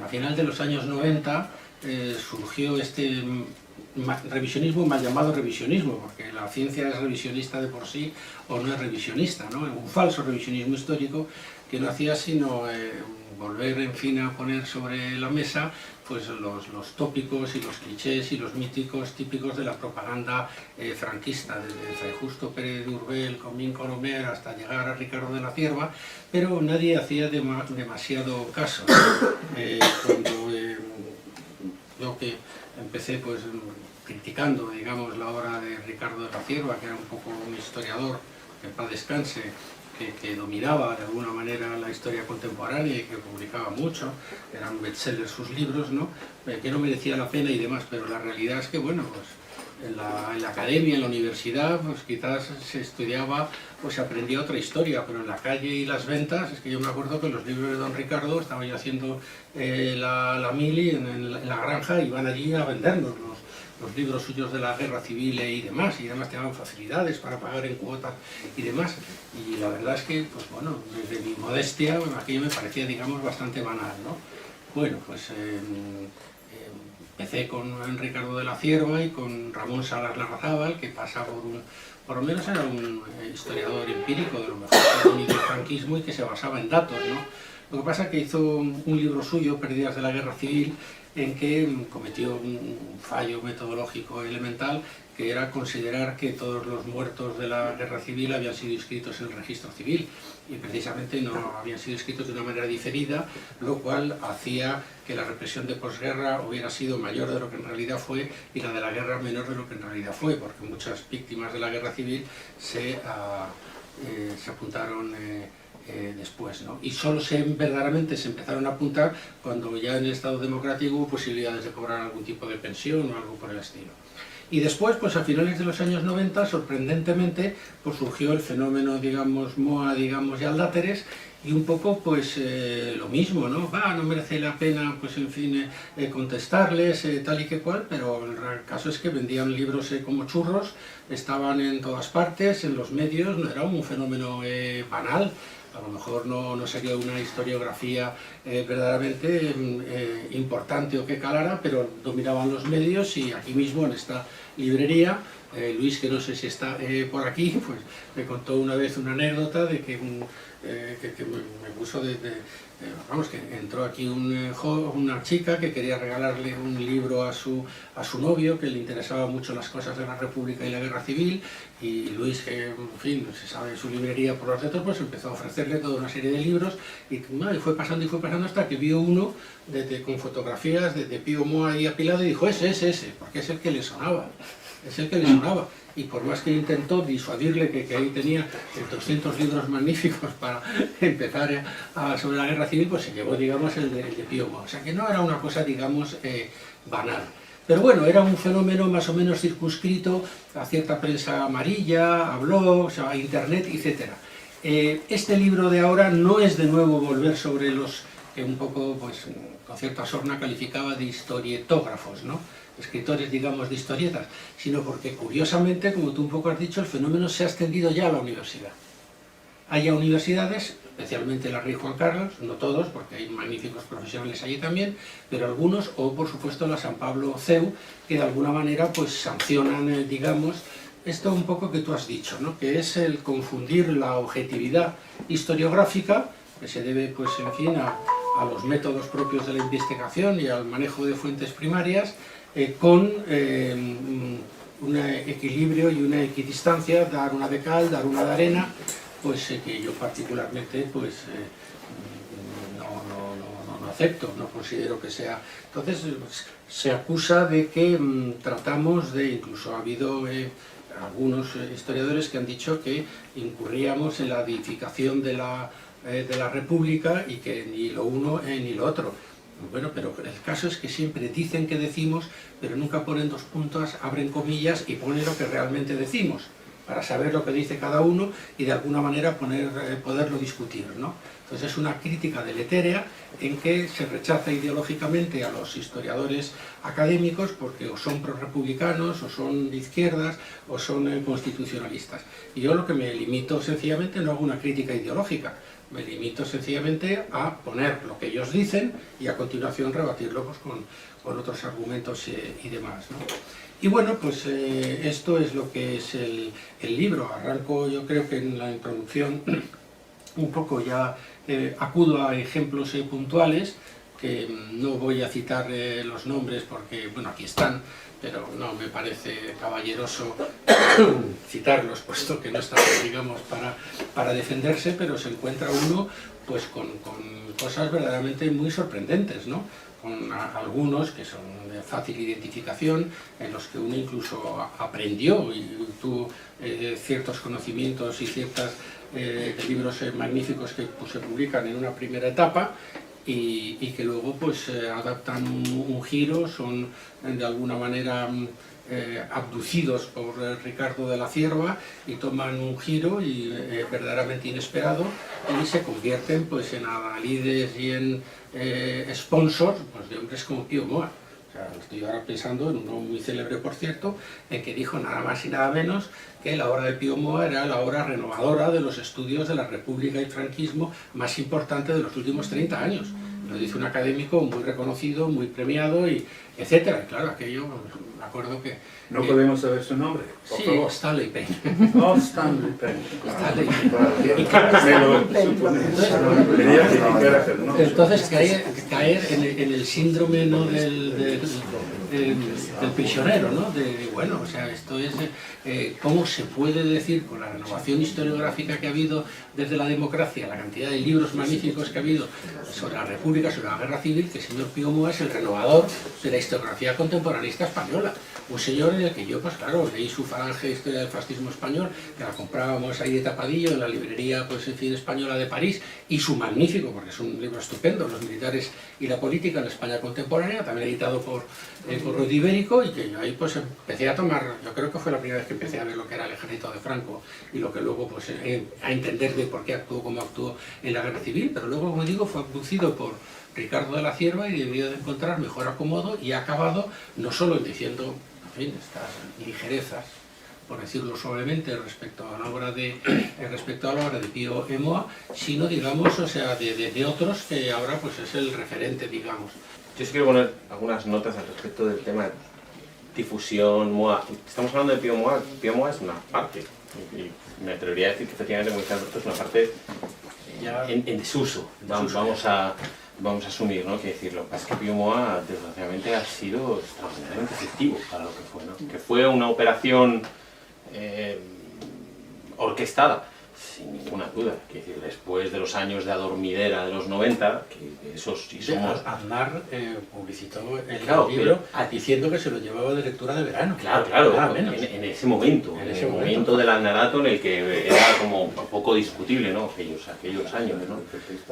a final de los años 90 surgió este revisionismo mal llamado revisionismo, porque la ciencia es revisionista de por sí o no es revisionista, ¿no? Un falso revisionismo histórico que no hacía sino volver, en fin, a poner sobre la mesa pues los tópicos y los clichés y los míticos típicos de la propaganda franquista, desde Fray Justo Pérez de Urbel, Comín Colomer, hasta llegar a Ricardo de la Cierva, pero nadie hacía demasiado caso. Cuando yo que empecé pues criticando, digamos, la obra de Ricardo de la Cierva, que era un poco un historiador, que en paz descanse, que dominaba de alguna manera la historia contemporánea y que publicaba mucho, eran bestsellers sus libros, ¿no? Que no merecía la pena y demás, pero la realidad es que, bueno, pues en la academia, en la universidad, pues quizás se estudiaba o se aprendía otra historia, pero en la calle y las ventas, es que yo me acuerdo que los libros de don Ricardo, estaba yo haciendo la mili en la granja, y iban allí a vendernos los libros suyos de la guerra civil y demás te daban facilidades para pagar en cuotas y demás, y la verdad es que, pues bueno, desde mi modestia, bueno, aquello me parecía, digamos, bastante banal, ¿no? Bueno, pues empecé con Ricardo de la Cierva y con Ramón Salas Larrazábal, que pasa por lo menos era un historiador empírico de lo mejor del franquismo y que se basaba en datos, ¿no? Lo que pasa es que hizo un libro suyo, Pérdidas de la Guerra Civil, en que cometió un fallo metodológico elemental, que era considerar que todos los muertos de la guerra civil habían sido inscritos en el registro civil, y precisamente no habían sido inscritos de una manera diferida, lo cual hacía que la represión de posguerra hubiera sido mayor de lo que en realidad fue y la de la guerra menor de lo que en realidad fue, porque muchas víctimas de la guerra civil se apuntaron después, ¿no? Y solo verdaderamente se empezaron a apuntar cuando ya en el Estado democrático hubo posibilidades de cobrar algún tipo de pensión o algo por el estilo. Y después, pues a finales de los años 90, sorprendentemente, pues surgió el fenómeno, digamos, MOA, digamos, y Aldáteres, y un poco, pues, lo mismo, ¿no? No merece la pena, pues, en fin, contestarles, tal y que cual, pero el caso es que vendían libros como churros, estaban en todas partes, en los medios, no era un fenómeno banal. A lo mejor no sería una historiografía verdaderamente importante o que calara, pero dominaban los medios, y aquí mismo en esta librería, Luis, que no sé si está por aquí, pues me contó una vez una anécdota de que me puso vamos, que entró aquí una chica que quería regalarle un libro a su novio, que le interesaba mucho las cosas de la República y la Guerra Civil, y Luis, que en fin, se sabe su librería por los detrás, pues empezó a ofrecerle toda una serie de libros, y fue pasando hasta que vio uno con fotografías de Pío Moa ahí apilado, y dijo, ese, porque es el que le sonaba. Y por más que intentó disuadirle que ahí tenía 200 libros magníficos para empezar sobre la guerra civil, pues se llevó, digamos, el de Pío Moa. O sea que no era una cosa, digamos, banal. Pero bueno, era un fenómeno más o menos circunscrito a cierta prensa amarilla, a blogs, a internet, etc. Este libro de ahora no es de nuevo volver sobre los que un poco, pues, con cierta sorna calificaba de historietógrafos, ¿no? Escritores, digamos, de historietas, sino porque, curiosamente, como tú un poco has dicho, el fenómeno se ha extendido ya a la universidad. Hay ya universidades, especialmente la Rey Juan Carlos, no todos, porque hay magníficos profesionales allí también, pero algunos, o por supuesto la San Pablo CEU, que de alguna manera pues sancionan, digamos, esto un poco que tú has dicho, ¿no? Que es el confundir la objetividad historiográfica, que se debe, pues, en fin, a los métodos propios de la investigación y al manejo de fuentes primarias, con un equilibrio y una equidistancia, dar una de cal, dar una de arena, pues que yo particularmente pues no acepto, no considero que sea. Entonces se acusa de que tratamos de, incluso ha habido algunos historiadores que han dicho que incurríamos en la deificación de la República y que ni lo uno ni lo otro. Bueno, pero el caso es que siempre dicen que decimos, pero nunca ponen dos puntos, abren comillas y ponen lo que realmente decimos, para saber lo que dice cada uno y de alguna manera poderlo discutir, ¿no? Entonces es una crítica deletérea en que se rechaza ideológicamente a los historiadores académicos porque o son prorrepublicanos, o son de izquierdas, o son constitucionalistas. Y yo lo que me limito sencillamente, no hago una crítica ideológica, me limito sencillamente a poner lo que ellos dicen y a continuación rebatirlo pues, con otros argumentos y demás, ¿no? Y bueno, pues esto es lo que es el libro. Arranco, yo creo que en la introducción un poco ya acudo a ejemplos puntuales, que no voy a citar los nombres porque, bueno, aquí están, pero no me parece caballeroso citarlos, puesto que no están, digamos, para defenderse, pero se encuentra uno pues con cosas verdaderamente muy sorprendentes, ¿no? Con algunos que son de fácil identificación, en los que uno incluso aprendió y tuvo ciertos conocimientos y ciertos libros magníficos que pues, se publican en una primera etapa, y que luego pues adaptan un giro, son de alguna manera abducidos por Ricardo de la Cierva y toman un giro verdaderamente inesperado y se convierten pues en adalides y en sponsors pues, de hombres como Pío Moa. O sea, estoy ahora pensando en uno muy célebre, por cierto, en que dijo nada más y nada menos que la obra de Pío Moa era la obra renovadora de los estudios de la República y franquismo más importante de los últimos 30 años. Lo dice un académico muy reconocido, muy premiado, y etcétera. Y claro, aquello, me acuerdo que... ¿No podemos saber su nombre? Por sí, favor. Stanley Payne. Oh, Stanley Payne. Stanley Payne. Entonces caer en el síndrome, ¿no? del prisionero, ¿no? Bueno, o sea, esto es cómo se puede decir con la renovación historiográfica que ha habido desde la democracia, la cantidad de libros magníficos que ha habido sobre la República, sobre la Guerra Civil, que el señor Pío Moa es el renovador de la historiografía contemporaneista española. Un señor en el que yo, pues claro, leí su Falange de Historia del Fascismo Español, que la comprábamos ahí de tapadillo en la librería, pues en fin, española de París, y su magnífico, porque es un libro estupendo, Los militares y la política en la España contemporánea, también editado por Ruiz Ibérico, y que yo ahí pues empecé a tomar, yo creo que fue la primera vez que empecé a ver lo que era el ejército de Franco, y lo que luego pues a entender de por qué actuó como actuó en la Guerra Civil, pero luego, como digo, fue abducido por Ricardo de la Cierva y debió de encontrar mejor acomodo, y ha acabado no solo diciendo, en fin, estas ligerezas, por decirlo suavemente, respecto a la obra de Pío Moa, sino, digamos, o sea, de otros que ahora pues es el referente, digamos. Yo sí quiero poner algunas notas al respecto del tema de difusión, Moa. Estamos hablando de Pío Moa. Pío Moa es una parte, y me atrevería a decir que efectivamente, como dice Alberto, es una parte en desuso. Vamos a asumir, ¿no? Que decirlo. Lo que pasa es que Pío Moa, desgraciadamente, ha sido extraordinariamente efectivo para lo que fue, ¿no? Que fue una operación orquestada, sin ninguna duda. Que decir, después de los años de adormidera de los 90, que esos sí somos... Aznar publicitó el Claro, libro diciendo que se lo llevaba de lectura de verano. Claro, en ese momento, en ese momento del aznarato en el que era como un poco discutible, ¿no? Aquellos años, ¿no?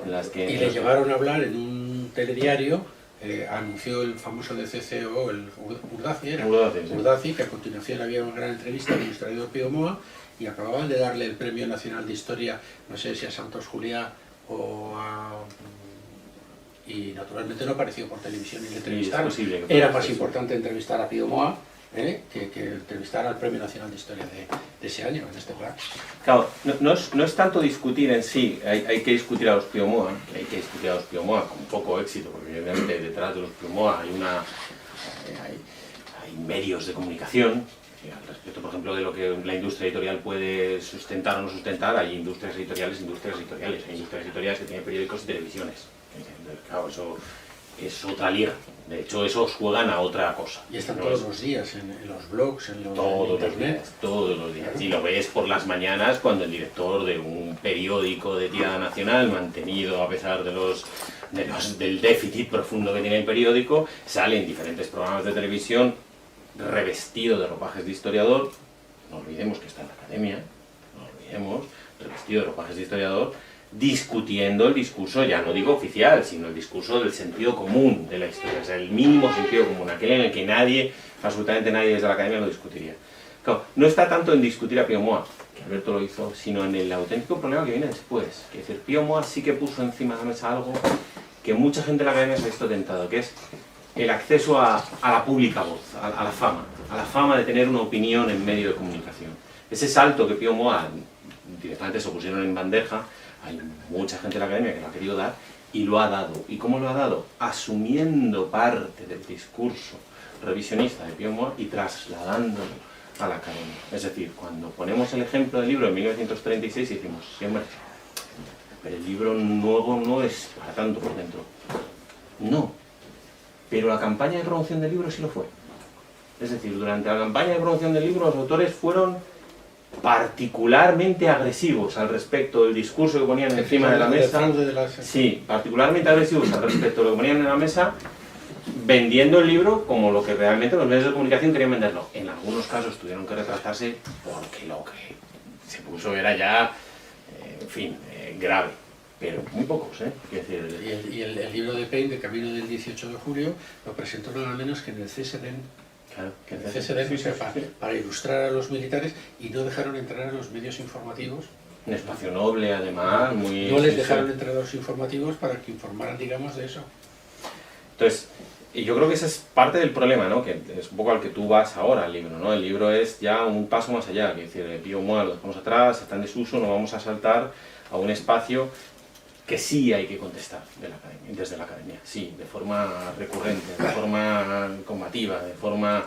En las que, y le llevaron a hablar en un telediario, anunció el famoso de CCO, el Urdaci, que a continuación había una gran entrevista con el historiador Pío Moa, y acababan de darle el Premio Nacional de Historia, no sé si a Santos Juliá o a... y naturalmente no apareció por televisión ni le entrevistaron. Era más importante entrevistar a Pío Moa que entrevistar al Premio Nacional de Historia de ese año, en este plan. Claro, no es tanto discutir en sí, hay que discutir a los Pío Moa, con poco éxito, porque evidentemente detrás de los Pío Moa hay medios de comunicación. Al respecto, por ejemplo, de lo que la industria editorial puede sustentar o no sustentar, hay industrias editoriales, hay industrias editoriales que tienen periódicos y televisiones. Claro, eso es otra liga. De hecho, esos juegan a otra cosa. Y están todos los días en los blogs, en internet. Todos los días. Y lo ves por las mañanas cuando el director de un periódico de tirada nacional, mantenido a pesar del déficit profundo que tiene el periódico, sale en diferentes programas de televisión revestido de ropajes de historiador. No olvidemos que está en la academia, revestido de ropajes de historiador, discutiendo el discurso, ya no digo oficial, sino el discurso del sentido común de la historia, o sea, el mínimo sentido común, aquel en el que nadie, absolutamente nadie desde la academia lo discutiría. Claro, no está tanto en discutir a Pío Moa, que Alberto lo hizo, sino en el auténtico problema que viene después. Que es decir, Pío Moa sí que puso encima de la mesa algo que mucha gente de la academia se ha visto tentado, que es el acceso a la pública voz, a la fama de tener una opinión en medio de comunicación. Ese salto que Pío Moa, directamente se pusieron en bandeja, hay mucha gente en la academia que lo ha querido dar y lo ha dado. ¿Y cómo lo ha dado? Asumiendo parte del discurso revisionista de Pío Moa y trasladándolo a la academia. Es decir, cuando ponemos el ejemplo del libro de 1936 y decimos, sí, hombre, pero el libro nuevo no es para tanto por dentro. No, pero la campaña de promoción del libro sí lo fue. Es decir, durante la campaña de promoción del libro los autores fueron particularmente agresivos al respecto del discurso que ponían encima de la mesa. Sí, particularmente agresivos al respecto de lo que ponían en la mesa, vendiendo el libro como lo que realmente los medios de comunicación querían venderlo. En algunos casos tuvieron que retractarse porque lo que se puso era ya, en fin, grave. Pero muy pocos, ¿eh? Decir, y el libro de Paine, de Camino del 18 de julio, lo presentó nada menos que en el CSDN. Claro, que el CSDN para ilustrar a los militares, y no dejaron entrar a los medios informativos. Un espacio noble, además, muy... No les dejaron entrar a los informativos para que informaran, digamos, de eso. Entonces, y yo creo que ese es parte del problema, ¿no? Que es un poco al que tú vas ahora, el libro, ¿no? El libro es ya un paso más allá, que decir, Pío Moa lo dejamos atrás, está en desuso, no vamos a saltar a un espacio que sí hay que contestar de la academia, desde la academia, sí, de forma recurrente, de forma combativa, de forma,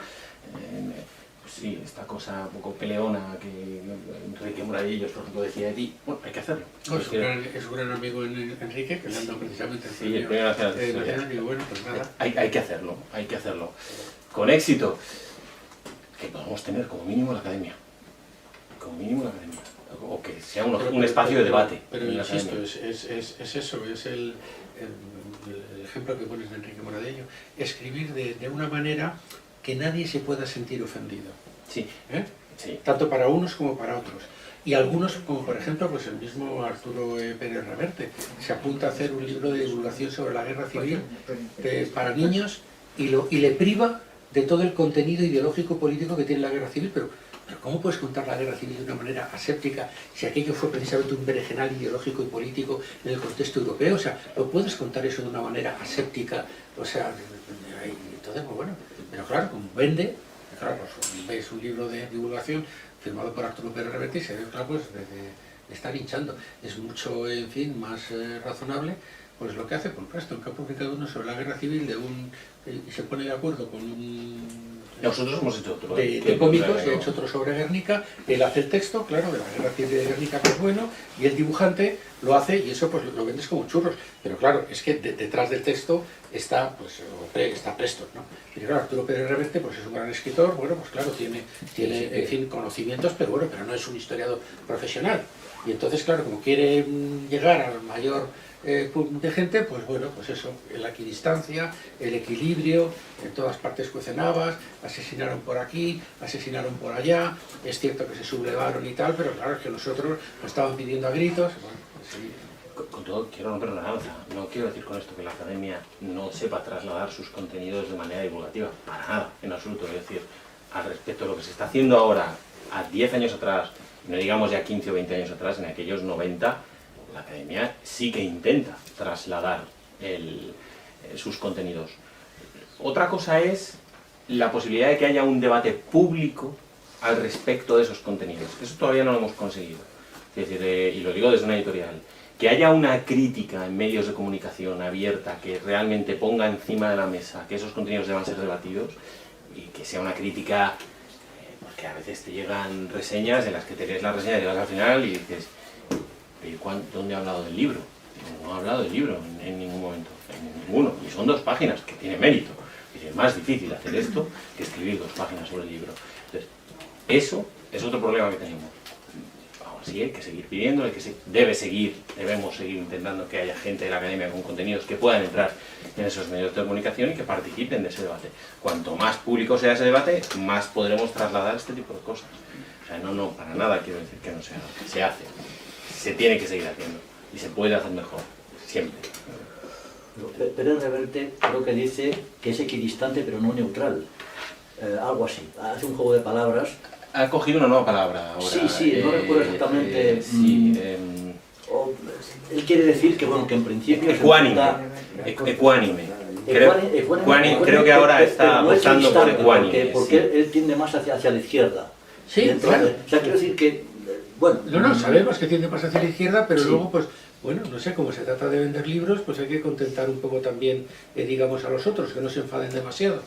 pues sí, esta cosa un poco peleona que Enrique Moradillos, por ejemplo, decía de ti. Bueno, hay que hacerlo. No, es un gran amigo Enrique, que le han dado precisamente el premio. Sí, el premio nacional de historia. Y bueno, pues nada. Hay que hacerlo, hay que hacerlo. Con éxito, que podamos tener como mínimo la academia. Como mínimo la academia. O que sea un espacio de debate. Pero insisto, es eso, es el ejemplo que pones de Enrique Moradillo. Escribir de una manera que nadie se pueda sentir ofendido. Sí. Sí. Tanto para unos como para otros. Y algunos, como por ejemplo, pues el mismo Arturo Pérez Reverte, se apunta a hacer un libro de divulgación sobre la guerra civil para niños y le priva de todo el contenido ideológico político que tiene la guerra civil, pero ¿cómo puedes contar la guerra civil de una manera aséptica si aquello fue precisamente un berenjenal ideológico y político en el contexto europeo? O sea, ¿lo puedes contar eso de una manera aséptica? O sea, entonces, pues bueno, pero claro, como vende, claro, pues ves un libro de divulgación firmado por Arturo Pérez Reverte y se ve, claro, pues de estar hinchando. Es mucho, en fin, más razonable, pues lo que hace, por esto, que ha publicado uno sobre la guerra civil y se pone de acuerdo con un... Nosotros hemos hecho otro. De cómicos, y ha hecho otro sobre Guernica. Él hace el texto, claro, de la guerra civil de Guernica, que es bueno, y el dibujante lo hace, y eso pues lo vendes como churros. Pero claro, es que detrás del texto está, pues, está Preston, ¿no? Y claro, Arturo Pérez Reverte, pues es un gran escritor, bueno, pues claro, tiene en fin, conocimientos, pero bueno, pero no es un historiador profesional. Y entonces, claro, como quiere llegar al mayor de gente, pues bueno, pues eso, la equidistancia, el equilibrio, en todas partes cuecen habas, asesinaron por aquí, asesinaron por allá, es cierto que se sublevaron y tal, pero claro, es que nosotros lo estaban pidiendo a gritos, bueno, pues sí. Con todo, quiero romper una lanza. No quiero decir con esto que la academia no sepa trasladar sus contenidos de manera divulgativa, para nada, en absoluto. Es decir, al respecto de lo que se está haciendo ahora, a 10 años atrás, no digamos ya 15 o 20 años atrás, en aquellos 90, la academia sí que intenta trasladar sus contenidos. Otra cosa es la posibilidad de que haya un debate público al respecto de esos contenidos. Eso todavía no lo hemos conseguido. Es decir, y lo digo desde una editorial, que haya una crítica en medios de comunicación abierta que realmente ponga encima de la mesa que esos contenidos deban ser debatidos y que sea una crítica, porque a veces te llegan reseñas en las que te lees la reseña y llegas al final y dices, ¿dónde ha hablado del libro? No ha hablado del libro en ningún momento, en ninguno, y son 2 páginas, que tiene mérito. Es más difícil hacer esto que escribir 2 páginas sobre el libro. Entonces, eso es otro problema que tenemos. Aún así hay que seguir pidiendo, debemos seguir intentando que haya gente de la academia con contenidos que puedan entrar en esos medios de comunicación y que participen de ese debate. Cuanto más público sea ese debate, más podremos trasladar este tipo de cosas. O sea, no, para nada quiero decir que no se haga, se hace. Se tiene que seguir haciendo y se puede hacer mejor, siempre. Pérez Reverte creo que dice que es equidistante pero no neutral, algo así, hace un juego de palabras. Ha cogido una nueva palabra ahora. Sí, no recuerdo exactamente. Él quiere decir que, bueno, que en principio... Ecuánime. Creo que ahora está optando por ecuánime. Porque él tiende más hacia la izquierda. Sí, claro. O sea, quiero decir que... Bueno, no, sabemos que tiende más hacia la izquierda, pero sí. Luego pues bueno, no sé, como se trata de vender libros, pues hay que contentar un poco también, digamos, a los otros, que no se enfaden demasiado.